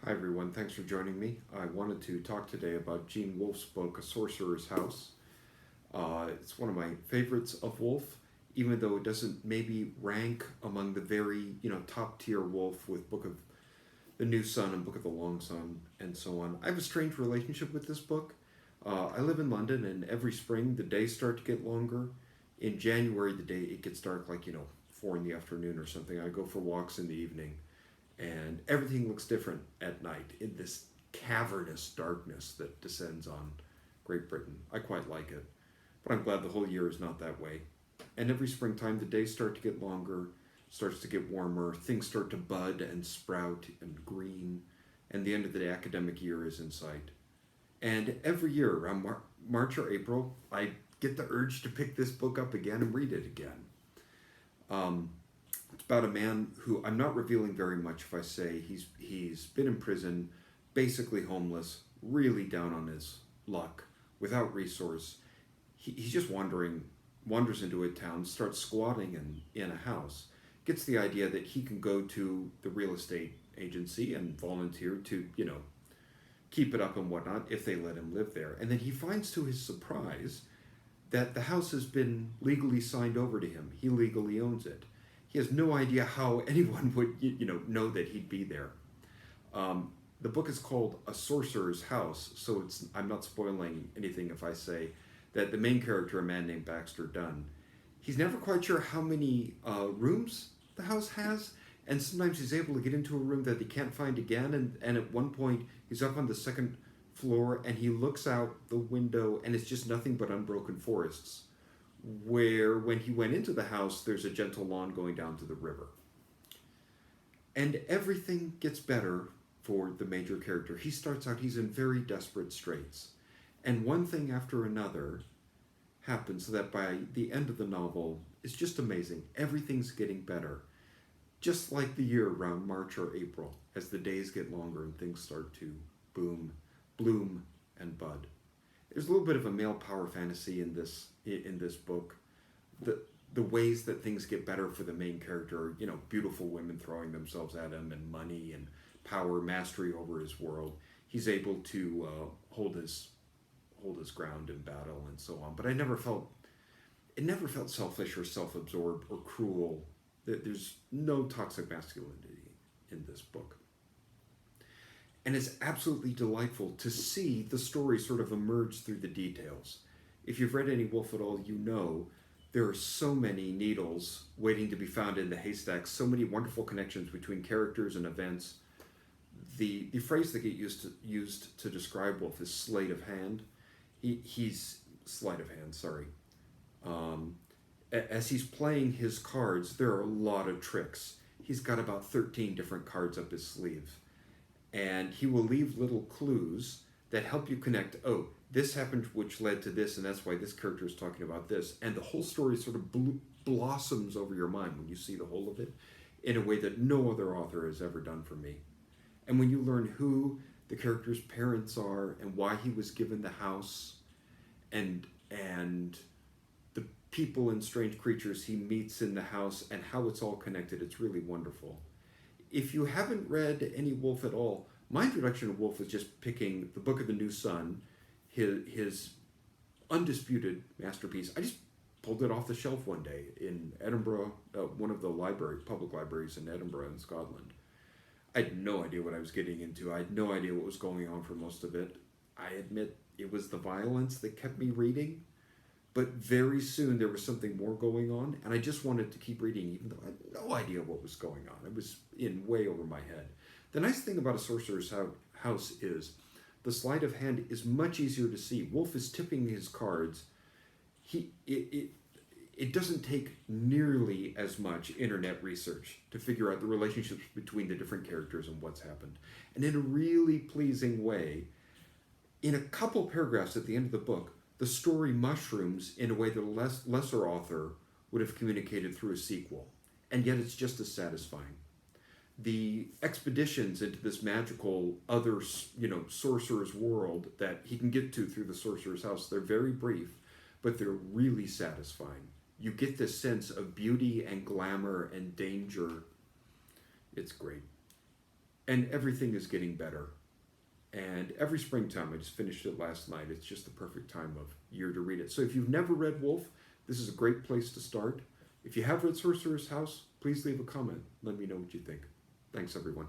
Hi everyone, thanks for joining me. I wanted to talk today about Gene Wolfe's book, A Sorcerer's House. It's one of my favorites of Wolfe, even though it doesn't maybe rank among the very, top tier Wolfe with Book of the New Sun and Book of the Long Sun and so on. I have a strange relationship with this book. I live in London, and every spring the days start to get longer. In January, the day it gets dark, like 4 in the afternoon or something. I go for walks in the evening, and everything looks different at night in this cavernous darkness that descends on Great Britain. I quite like it, but I'm glad the whole year is not that way. And every springtime, the days start to get longer, starts to get warmer, things start to bud and sprout and green, and the end of the academic year is in sight. And every year around March or April, I get the urge to pick this book up again and read it again. Um, it's about a man who I'm not revealing very much if I say he's been in prison, basically homeless, really down on his luck, without resource. He's just wanders into a town, starts squatting in a house, gets the idea that he can go to the real estate agency and volunteer to, keep it up and whatnot if they let him live there. And then he finds to his surprise that the house has been legally signed over to him. He legally owns it. He has no idea how anyone would, know that he'd be there. The book is called A Sorcerer's House, so I'm not spoiling anything if I say that the main character, a man named Baxter Dunn, he's never quite sure how many rooms the house has, and sometimes he's able to get into a room that he can't find again, and at one point he's up on the second floor and he looks out the window and it's just nothing but unbroken forests, where when he went into the house there's a gentle lawn going down to the river. And everything gets better for the major character. He starts out, he's in very desperate straits. And one thing after another happens so that by the end of the novel, it's just amazing. Everything's getting better. Just like the year around March or April, as the days get longer and things start to bloom, and bud. There's a little bit of a male power fantasy in this book. The ways that things get better for the main character, beautiful women throwing themselves at him, and money and power, mastery over his world. He's able to hold his ground in battle and so on. But it never felt selfish or self-absorbed or cruel. There's no toxic masculinity in this book. And it's absolutely delightful to see the story sort of emerge through the details. If you've read any Wolfe at all, you know there are so many needles waiting to be found in the haystack, so many wonderful connections between characters and events. The phrase that get used to describe Wolfe is sleight of hand. He's sleight of hand, sorry. Um, as he's playing his cards, there are a lot of tricks. He's got about 13 different cards up his sleeve. And he will leave little clues that help you connect, oh, this happened which led to this, and that's why this character is talking about this. And the whole story sort of blossoms over your mind when you see the whole of it in a way that no other author has ever done for me. And when you learn who the character's parents are and why he was given the house, and the people and strange creatures he meets in the house and how it's all connected, it's really wonderful. If you haven't read any Wolfe at all, my introduction to Wolfe was just picking the Book of the New Sun, his undisputed masterpiece. I just pulled it off the shelf one day in Edinburgh, one of the public libraries in Edinburgh in Scotland. I had no idea what I was getting into. I had no idea what was going on for most of it. I admit it was the violence that kept me reading, but very soon there was something more going on, and I just wanted to keep reading, even though I had no idea what was going on. It was in way over my head. The nice thing about A Sorcerer's House is the sleight of hand is much easier to see. Wolfe is tipping his cards. It doesn't take nearly as much internet research to figure out the relationships between the different characters and what's happened. And in a really pleasing way, in a couple paragraphs at the end of the book, the story mushrooms in a way that a lesser author would have communicated through a sequel. And yet it's just as satisfying. The expeditions into this magical other, sorcerer's world that he can get to through the sorcerer's house, they're very brief, but they're really satisfying. You get this sense of beauty and glamour and danger. It's great. and everything is getting better. And every springtime, I just finished it last night. It's just the perfect time of year to read it. So if you've never read Wolfe, this is a great place to start. If you have read Sorcerer's House, please leave a comment. Let me know what you think. Thanks, everyone.